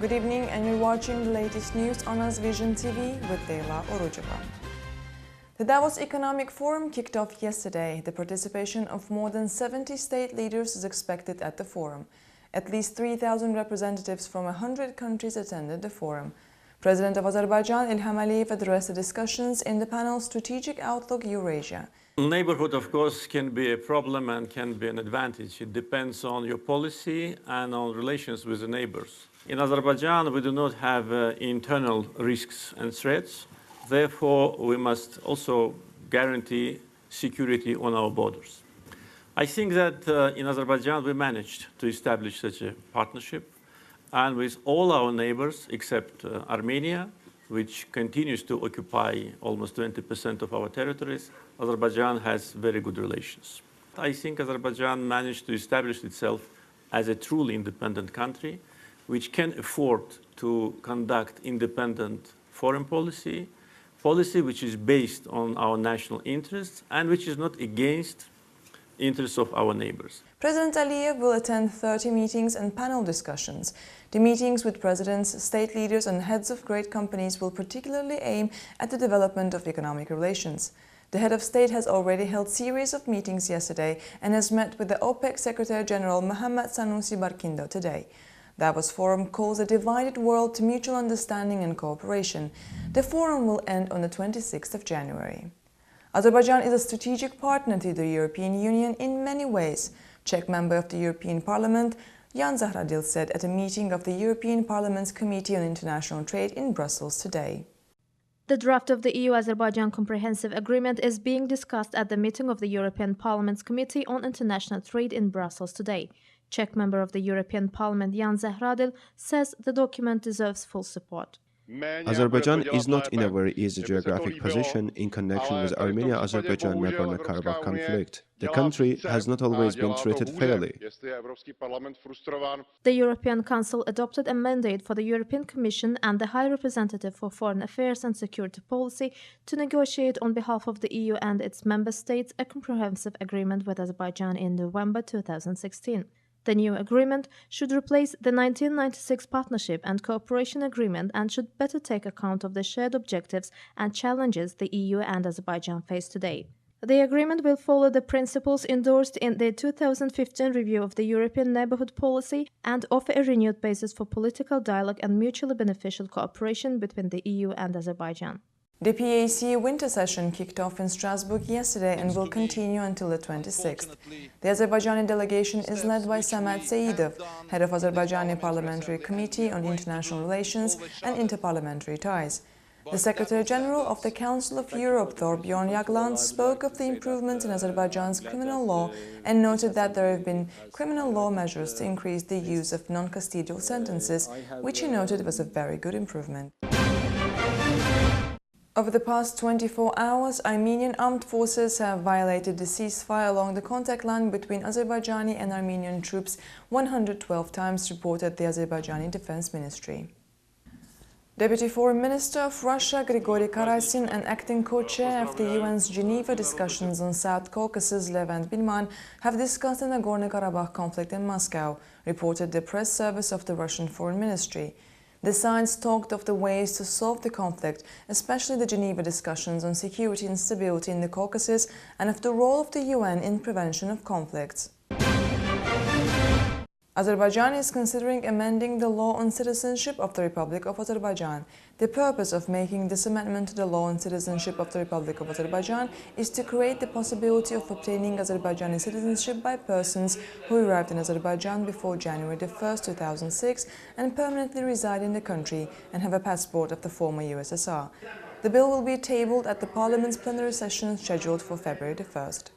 Good evening, and you're watching the latest news on AzVision TV with Leyla Orucova. The Davos Economic Forum kicked off yesterday. The participation of more than 70 state leaders is expected at the forum. At least 3,000 representatives from 100 countries attended the forum. President of Azerbaijan Ilham Aliyev addressed the discussions in the panel Strategic Outlook Eurasia. Neighborhood, of course, can be a problem and can be an advantage. It depends on your policy and on relations with the neighbors. In Azerbaijan, we do not have internal risks and threats. Therefore, we must also guarantee security on our borders. I think that in Azerbaijan, we managed to establish such a partnership. And with all our neighbors, except Armenia, which continues to occupy almost 20% of our territories, Azerbaijan has very good relations. I think Azerbaijan managed to establish itself as a truly independent country, which can afford to conduct independent foreign policy which is based on our national interests and which is not against interests of our neighbors. President Aliyev will attend 30 meetings and panel discussions. The meetings with presidents, state leaders and heads of great companies will particularly aim at the development of economic relations. The head of state has already held a series of meetings yesterday and has met with the OPEC Secretary General Mohammad Sanusi Barkindo today. Davos Forum calls a divided world to mutual understanding and cooperation. The forum will end on the 26th of January. Azerbaijan is a strategic partner to the European Union in many ways. Czech member of the European Parliament, Jan Zahradil, said at a meeting of the European Parliament's Committee on International Trade in Brussels today. The draft of the EU-Azerbaijan Comprehensive Agreement is being discussed at the meeting of the European Parliament's Committee on International Trade in Brussels today. Czech member of the European Parliament Jan Zahradil says the document deserves full support. Azerbaijan is not in a very easy geographic position in connection with Armenia-Azerbaijan Nagorno-Karabakh conflict. The country has not always been treated fairly. The European Council adopted a mandate for the European Commission and the High Representative for Foreign Affairs and Security Policy to negotiate on behalf of the EU and its member states a comprehensive agreement with Azerbaijan in November 2016. The new agreement should replace the 1996 Partnership and Cooperation Agreement and should better take account of the shared objectives and challenges the EU and Azerbaijan face today. The agreement will follow the principles endorsed in the 2015 review of the European Neighbourhood Policy and offer a renewed basis for political dialogue and mutually beneficial cooperation between the EU and Azerbaijan. The PAC winter session kicked off in Strasbourg yesterday and will continue until the 26th. The Azerbaijani delegation is led by Samat Seidov, head of Azerbaijani Parliamentary Committee on International Relations and Interparliamentary Ties. The Secretary General of the Council of Europe, Thorbjorn Jagland, spoke of the improvements in Azerbaijan's criminal law and noted that there have been criminal law measures to increase the use of non-custodial sentences, which he noted was a very good improvement. Over the past 24 hours, Armenian armed forces have violated the ceasefire along the contact line between Azerbaijani and Armenian troops 112 times, reported the Azerbaijani Defense Ministry. Deputy Foreign Minister of Russia Grigory Karasin and acting co-chair of the UN's Geneva discussions on South Caucasus, Levent Bilman, have discussed the Nagorno-Karabakh conflict in Moscow, reported the press service of the Russian Foreign Ministry. The sides talked of the ways to solve the conflict, especially the Geneva discussions on security and stability in the Caucasus and of the role of the UN in prevention of conflicts. Azerbaijan is considering amending the law on citizenship of the Republic of Azerbaijan. The purpose of making this amendment to the law on citizenship of the Republic of Azerbaijan is to create the possibility of obtaining Azerbaijani citizenship by persons who arrived in Azerbaijan before January 1, 2006 and permanently reside in the country and have a passport of the former USSR. The bill will be tabled at the Parliament's plenary session scheduled for February 1st.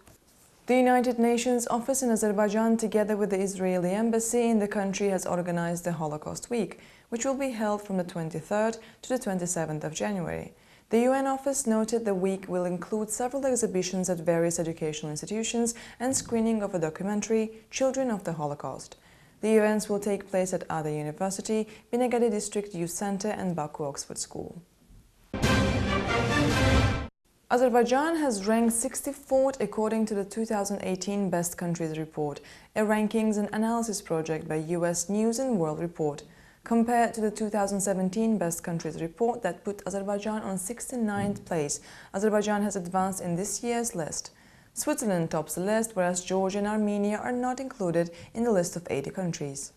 The United Nations office in Azerbaijan, together with the Israeli embassy in the country, has organized the Holocaust Week, which will be held from the 23rd to the 27th of January. The UN office noted the week will include several exhibitions at various educational institutions and screening of a documentary, Children of the Holocaust. The events will take place at Ada University, Binagadi District Youth Center and Baku Oxford School. Azerbaijan has ranked 64th according to the 2018 Best Countries Report, a rankings and analysis project by US News and World Report. compared to the 2017 Best Countries report that put Azerbaijan on 69th place. Azerbaijan has advanced in this year's list. Switzerland tops the list, whereas Georgia and Armenia are not included in the list of 80 countries.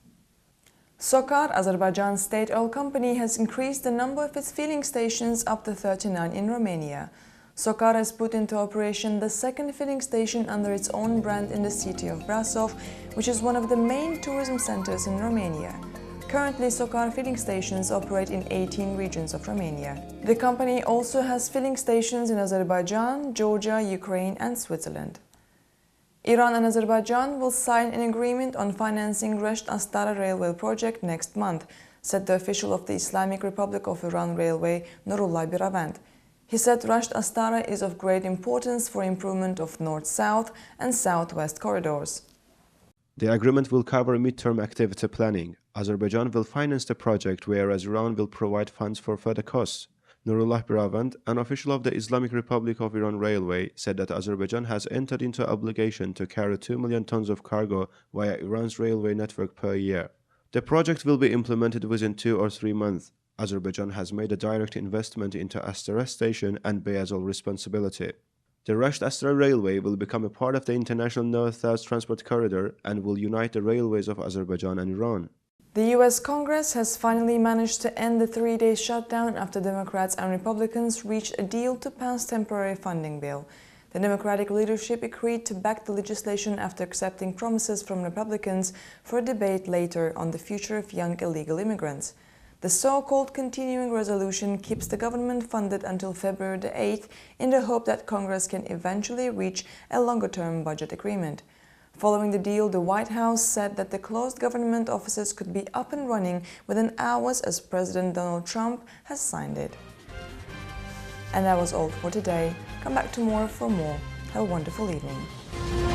Sokar, Azerbaijan's state oil company, has increased the number of its filling stations up to 39 in Romania. Sokar has put into operation the second filling station under its own brand in the city of Brasov, which is one of the main tourism centers in Romania. Currently, Sokar filling stations operate in 18 regions of Romania. The company also has filling stations in Azerbaijan, Georgia, Ukraine and Switzerland. Iran and Azerbaijan will sign an agreement on financing Resht-Astara railway project next month, said the official of the Islamic Republic of Iran Railway, Nurullah Biravand. He said Resht-Astara is of great importance for improvement of north-south and south-west corridors. The agreement will cover mid-term activity planning. Azerbaijan will finance the project, whereas Iran will provide funds for further costs. Nurullah Biravand, an official of the Islamic Republic of Iran Railway, said that Azerbaijan has entered into obligation to carry 2 million tons of cargo via Iran's railway network per year. The project will be implemented within 2 or 3 months. Azerbaijan has made a direct investment into Astara station and bears all responsibility. The Resht-Astara railway will become a part of the international north-south transport corridor and will unite the railways of Azerbaijan and Iran. The U.S. Congress has finally managed to end the 3-day shutdown after Democrats and Republicans reached a deal to pass temporary funding bill. The Democratic leadership agreed to back the legislation after accepting promises from Republicans for a debate later on the future of young illegal immigrants. The so-called continuing resolution keeps the government funded until February the 8th in the hope that Congress can eventually reach a longer-term budget agreement. Following the deal, the White House said that the closed government offices could be up and running within hours as President Donald Trump has signed it. And that was all for today. Come back tomorrow for more. Have a wonderful evening.